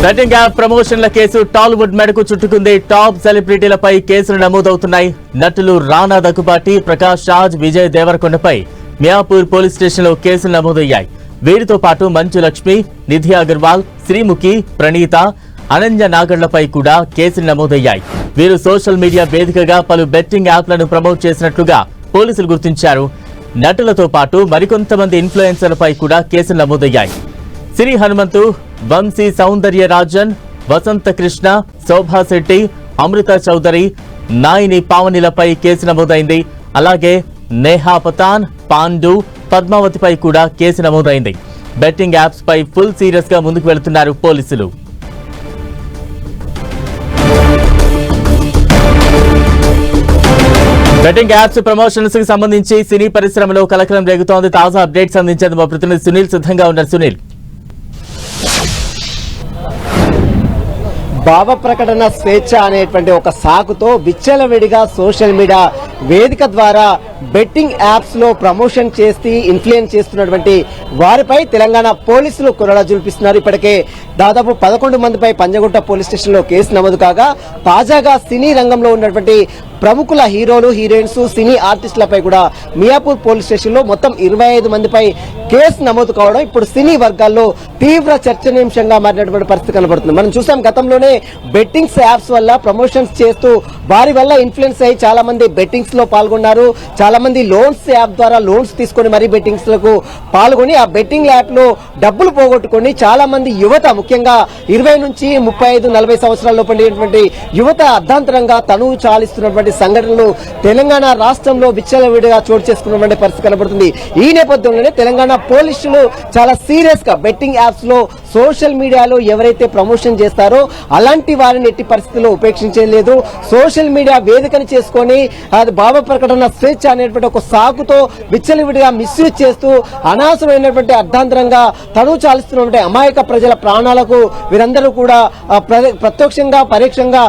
Betting app ప్రమోషన్ల case Tollywood మెడకు చుట్టుకుంది. Top సెలబ్రిటీలపై కేసులు నమోదవుతున్నాయి. నటులు రానా దగ్గుబాటి, ప్రకాష్ రాజ్, విజయ్ దేవరకొండపై మియాపూర్ పోలీస్ స్టేషన్లో కేసులు నమోదయ్యాయి. వీరితో పాటు మంచు లక్ష్మి, నిధి అగర్వాల్, శ్రీముఖి, ప్రణీత, అనన్య నాగళ్లపై కూడా కేసులు నమోదయ్యాయి. వీరు సోషల్ మీడియా వేదికగా పలు బెట్టింగ్ యాప్లను ప్రమోట్ చేసినట్లుగా పోలీసులు గుర్తించారు. నటులతో పాటు మరికొంతమంది ఇన్ఫ్లుయెన్సర్లపై కూడా కేసులు నమోదయ్యాయి. సిరి హనుమంతు, వంశీ సౌందర్య రాజన్, వసంత కృష్ణ, శోభా శెట్టి, అమృత చౌదరి, నాయిని పావనిలపై కేసు నమోదైంది. అలాగే నేహా పతాన్, పాండు, పద్మావతిపై కూడా కేసు నమోదైంది. బెట్టింగ్ యాప్స్ పై ఫుల్ సీరియస్ గా ముందుకు వెళుతున్నారు పోలీసులు. బెట్టింగ్ యాప్స్ ప్రమోషన్స్ కి సంబంధించి సినీ పరిశ్రమలో కలకలం రేగుతోంది. తాజా అప్డేట్స్ అందించేందుకు మా ప్రతినిధి సునీల్ సిద్ధంగా ఉన్నారు. సునీల్, భావ ప్రకటన స్వేచ్ఛ అనేటువంటి ఒక సాకుతో విచ్చలవిడిగా సోషల్ మీడియా వేదిక ద్వారా బెట్టింగ్ యాప్స్ లో ప్రమోషన్ చేసి ఇన్ఫ్లుయెన్స్ చేస్తున్నటువంటి వారిపై తెలంగాణ పోలీసులు కొరడా జుల్పిస్తున్నారు. ఇప్పటికే దాదాపు 11 మందిపై పంజగుట్ట పోలీస్ స్టేషన్ లో కేసు నమోదు కాగా, తాజాగా సినీ రంగంలో ఉన్నటువంటి ప్రముఖుల హీరోలు, హీరోయిన్స్, సినీ ఆర్టిస్టులపై కూడా మియాపూర్ పోలీస్ స్టేషన్ లో మొత్తం 25 మందిపై కేసు నమోదు కావడం ఇప్పుడు సినీ వర్గాల్లో తీవ్ర చర్చనీయాంశంగా మారినటువంటి పరిస్థితి కనబడుతుంది. మనం చూసాం, గతంలోనే బెట్టింగ్స్ యాప్స్ వల్ల ప్రమోషన్స్ చేస్తూ వారి వల్ల ఇన్ఫ్లుయెన్స్ అయ్యి చాలా మంది బెట్టింగ్స్ లో పాల్గొన్నారు. చాలా మంది లోన్స్ యాప్ ద్వారా లోన్స్ తీసుకొని మరీ బెట్టింగ్స్ లకు పాల్గొని ఆ బెట్టింగ్ యాప్ లో డబ్బులు పోగొట్టుకొని చాలా మంది యువత, ముఖ్యంగా 20 నుంచి 35-40 సంవత్సరాల్లో పడినటువంటి యువత అర్ధాంతరంగా తనువు చాలిస్తున్నటువంటి సంఘటనలు తెలంగాణ రాష్ట్రంలో విచ్చలవిడిగా చోటు చేసుకున్నటువంటి పరిస్థితి కనబడుతుంది. ఈ నేపథ్యంలోనే తెలంగాణ పోలీసులు చాలా సీరియస్ గా బెట్టింగ్ యాప్స్ లో సోషల్ మీడియాలో ఎవరైతే ప్రమోషన్ చేస్తారో అలాంటి వారిని ఎట్టి పరిస్థితుల్లో ఉపేక్షించలేదు. సోషల్ మీడియా వేదికను చేసుకొని అది భావ ప్రకటన స్వేచ్ఛ అనేటువంటి ఒక సాకుతో విచ్చలవిడిగా మిస్యూజ్ చేస్తూ అనవసరమైనటువంటి అర్ధాంతరంగా తనువు చాలిస్తున్నటువంటి అమాయక ప్రజల ప్రాణాలకు వీరందరూ కూడా ప్రత్యక్షంగా పరోక్షంగా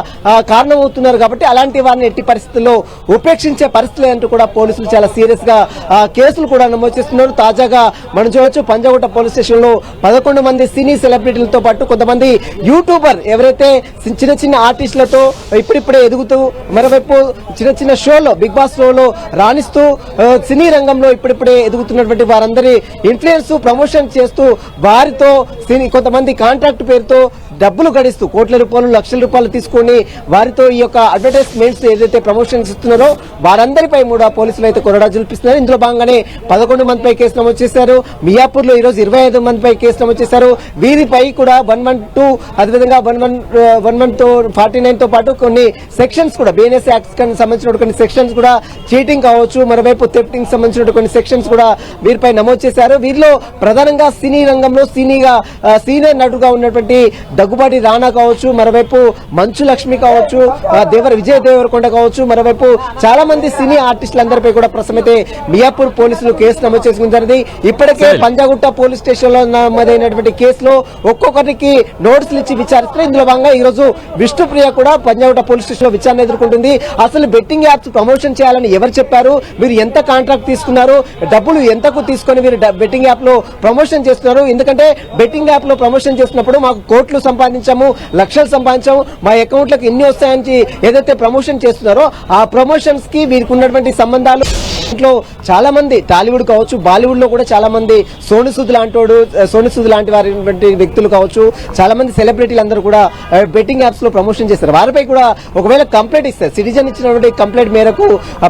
కారణమవుతున్నారు. కాబట్టి అలాంటి వారిని ఎట్టి పరిస్థితుల్లో ఉపేక్షించే పరిస్థితులు అంటూ కూడా పోలీసులు చాలా సీరియస్ గా కేసులు కూడా నమోదు చేస్తున్నారు. తాజాగా మనం చూడొచ్చు, పంజగుట్ట పోలీస్ స్టేషన్ లో 11 మంది సినీ సెలబ్రిటీలతో పాటు కొంతమంది యూట్యూబర్ ఎవరైతే చిన్న చిన్న ఆర్టిస్టులతో ఇప్పుడిప్పుడే ఎదుగుతూ, మరోవైపు చిన్న చిన్న షోలో, బిగ్ బాస్ షోలో రాణిస్తూ సినీ రంగంలో ఇప్పుడిప్పుడే ఎదుగుతున్నటువంటి వారందరి ఇన్ఫ్లుయెన్స్ ప్రమోషన్ చేస్తూ వారితో కొంతమంది కాంట్రాక్ట్ పేరుతో డబ్బులు గడిస్తూ కోట్ల రూపాయలు, లక్షల రూపాయలు తీసుకొని వారితో ఈ యొక్క అడ్వర్టైజ్మెంట్స్ ఏదైతే ప్రమోషన్స్ ఇస్తున్నారో వారందరిపై కూడా పోలీసులు అయితే కొరడా జుల్పిస్తున్నారు. ఇందులో భాగంగానే 11 మందిపై కేసు నమోదు చేశారు. మియాపూర్ లో ఈ రోజు 25 మందిపై కేసు నమోదు చేశారు. వీరిపై కూడా 112 అదేవిధంగా 149 తో పాటు కొన్ని సెక్షన్స్ కూడా BNS యాక్ట్స్ కి సంబంధించిన కొన్ని సెక్షన్స్ కూడా, చీటింగ్ కావచ్చు, మరోవైపు థెఫ్టింగ్ సంబంధించిన కొన్ని సెక్షన్స్ కూడా వీరిపై నమోదు చేశారు. వీరిలో ప్రధానంగా సినీ రంగంలో సీనియర్ నటుగా ఉన్నటువంటి దగ్గుబాటి రానా కావచ్చు, మరోవైపు మంచు లక్ష్మి కావచ్చు, విజయ్ దేవరకొండ కావచ్చు, మరోవైపు చాలా మంది సినీ ఆర్టిస్టులందరిపై కూడా ప్రస్తుతమైతే మియాపూర్ పోలీసులు కేసు నమోదు చేసుకుని ఇప్పటికే పంజాగుట్ట పోలీస్ స్టేషన్ లో నమోదైనటువంటి కేసులో ఒక్కొక్కరికి నోటీసులు ఇచ్చి విచారిస్తున్నారు. ఇందులో భాగంగా ఈ రోజు విష్ణుప్రియ కూడా పంజాగుట్ట పోలీస్ స్టేషన్ లో విచారణ ఎదుర్కొంటుంది. అసలు బెట్టింగ్ యాప్స్ ప్రమోషన్ చేయాలని ఎవరు చెప్పారు, మీరు ఎంత కాంట్రాక్ట్ తీసుకున్నారు, డబ్బులు ఎంతకు తీసుకొని మీరు బెట్టింగ్ యాప్ లో ప్రమోషన్ చేస్తున్నారు, ఎందుకంటే బెట్టింగ్ యాప్ లో ప్రమోషన్ చేస్తున్నప్పుడు మాకు కోట్లు సంపాదించాము, లక్షలు సంపాదించాము, మా అకౌంట్లకు ఎన్ని వస్తాయని ఏదైతే ప్రమోషన్ చేస్తున్నారో ఆ ప్రమోషన్స్ కి వీరికి ఉన్నటువంటి సంబంధాలు ఇంట్లో చాలా మంది టాలీవుడ్ కావచ్చు, బాలీవుడ్ లో కూడా చాలా మంది సోను సూద్ లాంటి వారి వ్యక్తులు కావచ్చు, చాలా మంది సెలబ్రిటీలు అందరూ కూడా బెట్టింగ్ యాప్స్ లో ప్రమోషన్ చేస్తారు. వారిపై కూడా ఒకవేళ కంప్లైంట్ ఇస్తారు, సిటిజన్ ఇచ్చినటువంటి కంప్లైంట్ మేరకు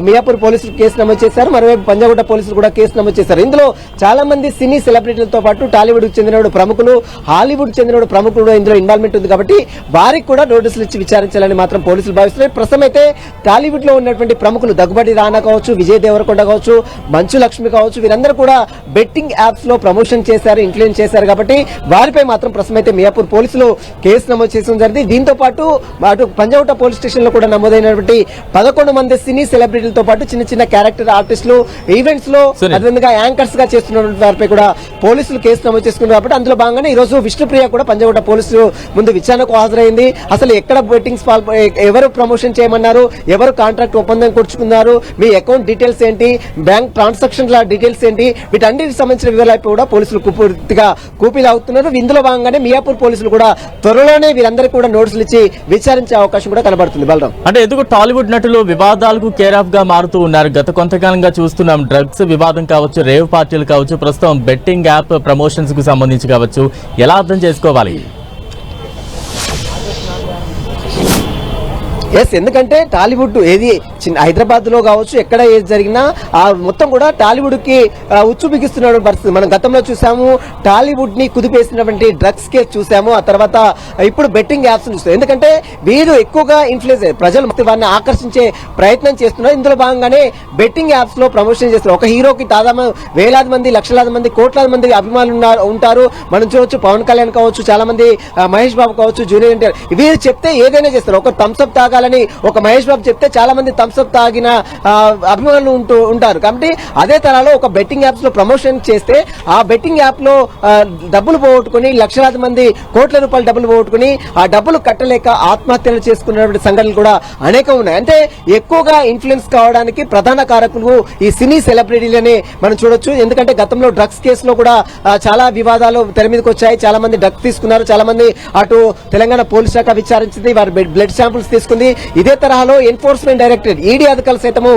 మియాపూర్ పోలీసులు కేసు నమోదు చేశారు. మరోవైపు పంజాగుట్ట పోలీసులు కూడా కేసు నమోదు చేశారు. ఇందులో చాలా మంది సినీ సెలబ్రిటీలతో పాటు టాలీవుడ్ చెందిన ప్రముఖులు, హాలీవుడ్ చెందిన ప్రముఖులు ఇందులో ఇన్వాల్వ్మెంట్ ఉంది. కాబట్టి వారికి కూడా నోటీసులు ఇచ్చి విచారించాలని మాత్రం పోలీసులు భావిస్తున్నారు. ప్రస్తుతం అయితే టాలీవుడ్ లో ఉన్నటువంటి ప్రముఖులు దగ్గుబాటి రానా కావచ్చు, విజయ్ దేవరకొండ కావచ్చు, మంచు లక్ష్మి కావచ్చు, వీరందరూ కూడా బెట్టింగ్ యాప్స్ లో ప్రమోషన్ చేశారు, ఇన్ఫ్లుయెన్స్ చేశారు. కాబట్టి వారిపై మాత్రం ప్రస్తుతం అయితే మియాపూర్ పోలీసులు కేసు నమోదు చేసిన జరిగింది. దీంతో పాటు అటు పంజాగుట్ట పోలీస్ స్టేషన్ లో కూడా నమోదైనటువంటి 11 మంది సినీ సెలబ్రిటీలతో పాటు చిన్న చిన్న క్యారెక్టర్ ఆర్టిస్టులు, ఈవెంట్స్ లో అదేవిధంగా యాంకర్స్ గా చేస్తున్నటువంటి వారిపై కూడా పోలీసులు కేసు నమోదు చేసుకున్నారు. కాబట్టి అందులో భాగంగానే ఈ రోజు విష్ణుప్రియ కూడా పంజాగుట్ట పోలీసులు ముందు విచారణకు హాజరైంది. అసలు ఎక్కడ బెట్టింగ్స్ ఎవరు ప్రమోషన్ చేయమన్నారు, ఎవరు కాంట్రాక్ట్ ఒప్పందం కూర్చుకున్నారు, మీ అకౌంట్ డీటెయిల్స్ ఏంటి, ఏంటి, బ్యాంక్ ట్రాన్సాక్షన్ల డీటెయిల్స్ ఏంటి, వీటన్నిటికి సంబంధించిన వివరాలపై కూడా పోలీసులు పూర్తిగా కూపీలు అవుతున్నారు. ఇందులో భాగంగానే మియాపూర్ పోలీసులు కూడా త్వరలోనే వీరందరికీ కూడా నోటీసులు ఇచ్చి విచారించే అవకాశం కూడా కనబడుతుంది. బలరాం, అంటే ఎందుకు టాలీవుడ్ నటులు వివాదాలకు కేర్ ఆఫ్ గా మారుతూ ఉన్నారు? గత కొంతకాలంగా చూస్తున్నాం, డ్రగ్స్ వివాదం కావచ్చు, రేవ్ పార్టీలు కావచ్చు, ప్రస్తుతం బెట్టింగ్ యాప్ ప్రమోషన్స్ కు సంబంధించి కావచ్చు, ఎలా అర్థం చేసుకోవాలి? ఎస్, ఎందుకంటే టాలీవుడ్ ఏది హైదరాబాద్ లో కావచ్చు, ఎక్కడ ఏది జరిగినా ఆ మొత్తం కూడా టాలీవుడ్ కి ఉచ్చు బిగిస్తున్న పరిస్థితి మనం గతంలో చూసాము. టాలీవుడ్ ని కుదిపేసినటువంటి డ్రగ్స్ కేసు చూసాము. ఆ తర్వాత ఇప్పుడు బెట్టింగ్ యాప్స్ చూస్తాం. ఎందుకంటే వీరు ఎక్కువగా ఇన్ఫ్లుయెన్స్ ప్రజలు వారిని ఆకర్షించే ప్రయత్నం చేస్తున్నారు. ఇందులో భాగంగానే బెట్టింగ్ యాప్స్ లో ప్రమోషన్ చేస్తున్నారు. ఒక హీరోకి దాదాపు వేలాది మంది, లక్షలాది మంది, కోట్లాది మంది అభిమానులు ఉంటారు. మనం చూడొచ్చు, పవన్ కళ్యాణ్ కావచ్చు, చాలా మంది, మహేష్ బాబు కావచ్చు, జూనియర్ ఎన్టీఆర్, వీరు చెప్తే ఏదైనా చేస్తారు. ఒక థమ్స్అప్ తాగాలని ఒక మహేష్ బాబు చెప్తే చాలా మంది థమ్స్అప్ తాగిన అభిమానులు ఉంటారు. కాబట్టి అదే తరాలో ఒక బెట్టింగ్ యాప్స్ లో ప్రమోషన్ చేస్తే ఆ బెట్టింగ్ యాప్ లో డబ్బులు పోగొట్టుకుని, లక్షలాది మంది కోట్ల రూపాయలు డబ్బులు పోగొట్టుకుని ఆ డబ్బులు కట్టలేక ఆత్మహత్యలు చేసుకున్నటువంటి సంఘటనలు కూడా అనేకం ఉన్నాయి. అంటే ఎక్కువగా ఇన్ఫ్లుయెన్స్ కావడానికి ప్రధాన కారకులు ఈ సినీ సెలబ్రిటీలని మనం చూడొచ్చు. ఎందుకంటే గతంలో డ్రగ్స్ కేసులో కూడా చాలా వివాదాలు తెర మీదకి వచ్చాయి. చాలా మంది డ్రగ్స్ తీసుకున్నారు. చాలా మంది అటు తెలంగాణ పోలీస్ శాఖ విచారించింది, వారి బ్లడ్ శాంపుల్స్ తీసుకుంది. ఇదే తరహాలో ఎన్ఫోర్స్మెంట్ డైరెక్టరేట్, ఈడీ అధికారులు సైతము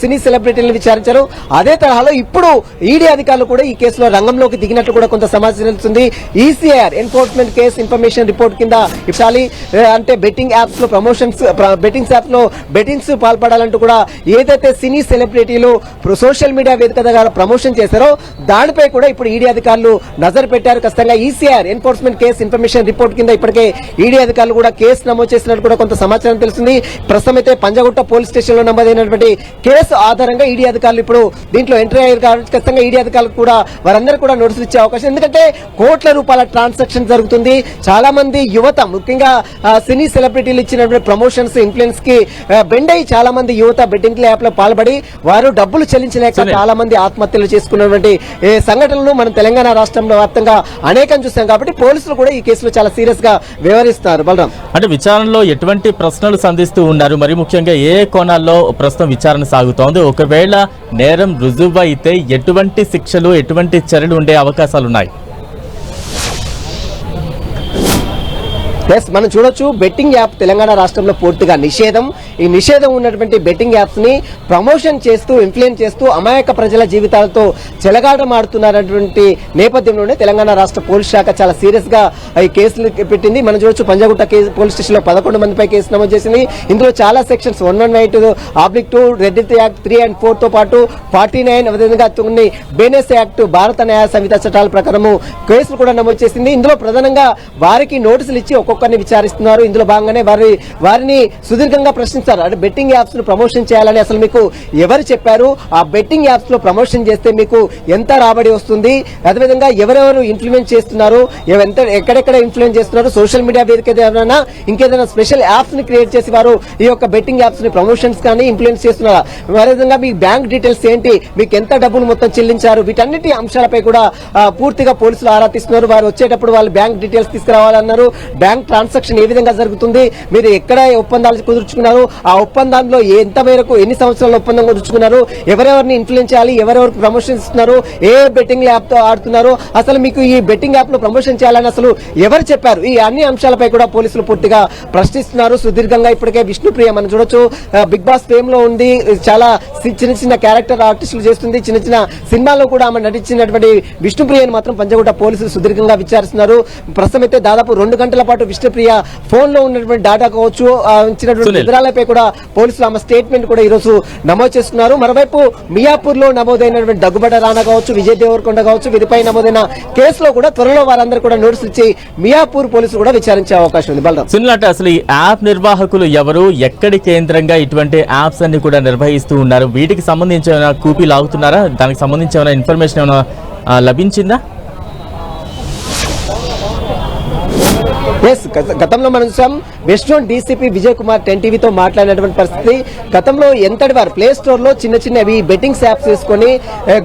సినీ సెలబ్రిటీలను విచారించారు. అదే తరహాలో ఇప్పుడు ఈడీ అధికారులు కూడా ఈ కేసులో రంగంలోకి దిగినట్లు కూడా కొంత సమాచారం తెలుస్తుంది. ECIR enforcement case information report కింద ఇప్పాలి. అంటే బెట్టింగ్ యాప్స్ లో ప్రమోషన్స్, బెట్టింగ్ యాప్స్ లో బెట్టింగ్స్ పాల్పడాలంటూ కూడా ఏదైతే సినీ సెలబ్రిటీలు సోషల్ మీడియా వేదిక ద్వారా ప్రమోషన్ చేశారో దానిపై కూడా ఇప్పుడు ఈడీ అధికారులు నజరు పెట్టారు. ఖచ్చితంగా ECIR enforcement case information report కింద ఇప్పటికే ఈడీ అధికారులు కూడా కేసు నమోదు చేసినట్టు కూడా కొంత సమాచారం తెలుస్తుంది. ప్రస్తుతం అయితే పంజగుట్ట పోలీస్ స్టేషన్ లో నమోదైనటువంటి కేసు ఆధారంగా ఈడీ అధికారులు ఇప్పుడు దీంట్లో ఎంట్రీ అయ్యారు. కాబట్టి ఖచ్చితంగా ఈడీ అధికారులు కూడా వారందరూ కూడా నోటీసులు ఇచ్చే అవకాశం, ఎందుకంటే కోట్ల రూపాయల ట్రాన్సాక్షన్ జరుగుతుంది. చాలా మంది యువత, ముఖ్యంగా సినీ సెలబ్రిటీలు ఇచ్చినటువంటి ప్రమోషన్స్, ఇన్ఫ్లుయెన్స్ కి బెండ్ అయ్యి చాలా మంది యువత బెట్టింగ్ యాప్ లో పాల్పడి వారు డబ్బులు చెల్లించలేక చాలా మంది ఆత్మహత్యలు చేసుకున్నటువంటి సంఘటనలు మనం తెలంగాణ రాష్ట్రంలో వ్యాప్తంగా అనేకం చూస్తాం. కాబట్టి పోలీసులు కూడా ఈ కేసులో చాలా సీరియస్ గా వ్యవహరిస్తున్నారు. బలరాం, అంటే విచారణలో ఎటువంటి ప్రశ్నలు సంధిస్తూ ఉన్నారు? మరి ముఖ్యంగా ఏ కోణాల్లో ప్రస్తుతం విచారణ సాగుతోంది? ఒకవేళ నేరం రుజువు అయితే ఎటువంటి శిక్షలు, ఎటువంటి చర్యలు ఉండే అవకాశాలు ఉన్నాయి? ప్లస్ మనం చూడొచ్చు, బెట్టింగ్ యాప్ తెలంగాణ రాష్ట్రంలో పూర్తిగా నిషేధం. ఈ నిషేధం ఉన్నటువంటి బెట్టింగ్ యాప్స్ ని ప్రమోషన్ చేస్తూ, ఇన్ఫ్లుయెన్స్ చేస్తూ అమాయక ప్రజల జీవితాలతో చెలగాటమాడుతున్నటువంటి నేపథ్యంలోనే తెలంగాణ రాష్ట్ర పోలీస్ శాఖ చాలా సీరియస్ గా ఈ కేసులు పెట్టింది. మనం చూడొచ్చు, పంజగుట్ట పోలీస్ స్టేషన్ లో 11 మందిపై కేసు నమోదు చేసింది. ఇందులో చాలా సెక్షన్స్ 118(2) రెడ్ యాక్ట్ 3 and 4 తో పాటు 49 అదేవిధంగా కొన్ని బేనెస్ యాక్ట్, భారత న్యాయ సంహిత చట్టాల ప్రకారము కేసులు కూడా నమోదు చేసింది. ఇందులో ప్రధానంగా వారికి నోటీసులు ఇచ్చి ఒక్కొక్కరిని విచారిస్తున్నారు. ఇందులో భాగంగానే వారిని సుదీర్ఘంగా ప్రశ్నిస్తారు. అంటే బెట్టింగ్ యాప్స్ ను ప్రమోషన్ చేయాలని అసలు మీకు ఎవరు చెప్పారు? ఆ బెట్టింగ్ యాప్స్ లో ప్రమోషన్ చేస్తే మీకు ఎంత రాబడి వస్తుంది? అదేవిధంగా ఎవరెవరు ఇన్ఫ్లుయెన్స్ చేస్తున్నారు, ఎక్కడెక్కడ ఇన్ఫ్లుయెన్స్ చేస్తున్నారు, సోషల్ మీడియా వేదిక ఏదైనా ఇంకేదైనా స్పెషల్ యాప్స్ ని క్రియేట్ చేసి వారు ఈ యొక్క బెట్టింగ్ యాప్స్ ని ప్రమోషన్స్ కానీ ఇన్ఫ్లుయెన్స్ చేస్తున్నారు. అదేవిధంగా మీ బ్యాంక్ డీటెయిల్స్ ఏంటి, మీకు ఎంత డబ్బులు మొత్తం చెల్లించారు, వీటన్నిటి అంశాలపై కూడా పూర్తిగా పోలీసులు ఆరా తీస్తున్నారు. వారు వచ్చేటప్పుడు వాళ్ళు బ్యాంక్ డీటెయిల్స్ తీసుకురావాలన్నారు. బ్యాంక్ ట్రాన్సాక్షన్ ఏ విధంగా జరుగుతుంది, మీరు ఎక్కడ ఒప్పందాలు కుదుర్చుకున్నారు, ఆ ఒప్పందంలో ఎంత మేరకు ఎన్ని సంవత్సరాల ఒప్పందం కుదుర్చుకున్నారు, ఎవరెవరిని ఇన్ఫ్లుయెన్స్ చేయాలి, ఎవరెవరికి ప్రమోషన్ ఇస్తున్నారు, ఏ బెట్టింగ్ యాప్ తో ఆడుతున్నారు, అసలు మీకు ఈ బెట్టింగ్ యాప్ లో ప్రమోషన్ చేయాలని అసలు ఎవరు చెప్పారు, ఈ అన్ని అంశాలపై కూడా పోలీసులు పూర్తిగా ప్రశ్నిస్తున్నారు. సుదీర్ఘంగా ఇప్పటికే విష్ణుప్రియ మనం చూడొచ్చు, బిగ్ బాస్ ఫేమ్ లో ఉంది, చాలా చిన్న చిన్న క్యారెక్టర్ ఆర్టిస్టులు చేస్తుంది, చిన్న చిన్న సినిమాల్లో కూడా ఆమె నటించినటువంటి విష్ణుప్రియని మాత్రం పంజగుట్ట పోలీసులు సుదీర్ఘంగా విచారిస్తున్నారు. ప్రస్తుతం అయితే దాదాపు 2 గంటల పాటు విష్ణుప్రియ ఫోన్ లో ఉన్నటువంటి డేటా కావచ్చు, ఇచ్చినటువంటి వివరాలపై కూడా పోలీసులు ఆమె స్టేట్మెంట్ కూడా ఈ రోజు నమోదు చేసుకున్నారు. మరోవైపు మియాపూర్ లో నమోదైనటువంటి దగ్గుబాటి రాణా కావచ్చు, విజయ్ దేవరకొండ కావచ్చు, వీరిపై నమోదైన కేసులో కూడా త్వరలో వారందరూ కూడా నోటీసులు ఇచ్చి మియాపూర్ పోలీసులు కూడా విచారించే అవకాశం ఉంది. బలరాం, సునీల్, అసలు ఈ యాప్ నిర్వాహకులు ఎవరు, ఎక్కడి కేంద్రంగా ఇటువంటి యాప్స్ అన్ని కూడా నిర్వహిస్తూ ఉన్నారు, వీటికి సంబంధించి ఏమైనా కూపీ లాగుతున్నారా, దానికి సంబంధించి ఏమైనా ఇన్ఫర్మేషన్ ఏమైనా లభించిందా? గతంలో మనం చూసాం west zone DCP Vijay Kumar 10 టీవీతో మాట్లాడినటువంటి పరిస్థితి. గతంలో ఎంతటి వారు ప్లే స్టోర్ లో చిన్న బెట్టింగ్స్ యాప్స్ వేసుకొని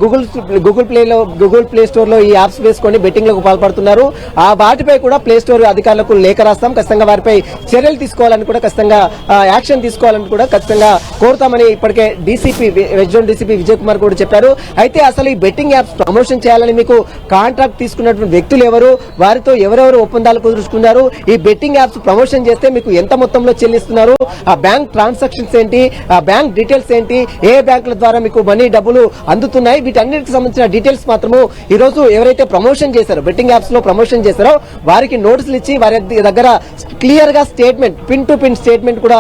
గూగుల్ ప్లే స్టోర్ లో ఈ యాప్స్ వేసుకొని బెట్టింగ్ లకు పాల్పడుతున్నారు. ఆ వాటిపై కూడా ప్లే స్టోర్ అధికారులకు లేఖ రాస్తాం, ఖచ్చితంగా వారిపై చర్యలు తీసుకోవాలని కూడా, ఖచ్చితంగా యాక్షన్ తీసుకోవాలని కూడా ఖచ్చితంగా కోరుతామని ఇప్పటికే west zone DCP Vijay Kumar కూడా చెప్పారు. అయితే అసలు ఈ బెట్టింగ్ యాప్స్ ప్రమోషన్ చేయాలని మీకు కాంట్రాక్ట్ తీసుకున్నటువంటి వ్యక్తులు ఎవరు, వారితో ఎవరెవరు ఒప్పందాలు కుదుర్చుకున్నారు, ఈ బెట్టింగ్ యాప్స్ ప్రమోషన్ చేస్తే మీకు ఎంత మొత్తంలో చెల్లిస్తున్నారు, ఆ బ్యాంక్ ట్రాన్సాక్షన్స్ ఏంటి, ఆ బ్యాంక్ డీటెయిల్స్ ఏంటి, ఏ బ్యాంకుల ద్వారా మీకు మనీ డబ్బులు అందుతున్నాయి, వీటన్నిటికి సంబంధించిన డీటెయిల్స్ మాత్రము ఈ రోజు ఎవరైతే ప్రమోషన్ చేశారో, బెట్టింగ్ యాప్స్ లో ప్రమోషన్ చేశారో వారికి నోటీసులు ఇచ్చి వారి దగ్గర క్లియర్ గా statement, pin to pin statement కూడా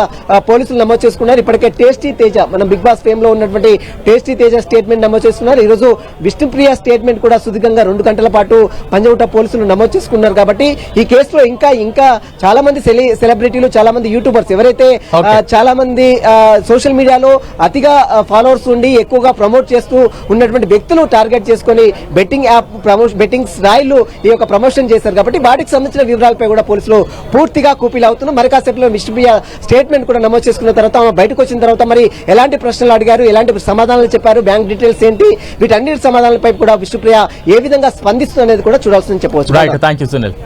పోలీసులు నమోదు చేసుకున్నారు. ఇప్పటికే టేస్టీ తేజ, మనం బిగ్ బాస్ ఫేమ్ లో ఉన్నటువంటి టేస్టీ తేజ స్టేట్మెంట్ నమోదు చేసుకున్నారు. ఈ రోజు విష్ణుప్రియ స్టేట్మెంట్ కూడా సుదీర్ఘంగా 2 గంటల పాటు పంజగుట్ట పోలీసులు నమోదు చేసుకున్నారు. కాబట్టి ఈ కేసులో ఇంకా చాలా మంది సెలబ్రిటీలు, చాలా మంది యూట్యూబర్స్, ఎవరైతే చాలా మంది సోషల్ మీడియాలో అతిగా ఫాలోవర్స్ ఉండి ఎక్కువగా ప్రమోట్ చేస్తూ ఉన్నటువంటి వ్యక్తులు టార్గెట్ చేసుకుని బెట్టింగ్ యాప్ బెట్టింగ్ స్థాయిలు ఈ యొక్క ప్రమోషన్ చేశారు. కాబట్టి వాటికి సంబంధించిన వివరాలపై కూడా పోలీసులు పూర్తిగా కూపీలు అవుతున్నారు. మరి కాసేపులో విష్ణుప్రియ స్టేట్మెంట్ కూడా నమోదు చేసుకున్న తర్వాత బయటకు వచ్చిన తర్వాత మరి ఎలాంటి ప్రశ్నలు అడిగారు, ఎలాంటి సమాధానాలు చెప్పారు, బ్యాంక్ డీటెయిల్స్ ఏంటి, వీటన్నిటి సమాధానాలపై కూడా విష్ణుప్రియ ఏ విధంగా స్పందిస్తుంది అనేది కూడా చూడాల్సిందని చెప్పవచ్చు. Thank you Sunil.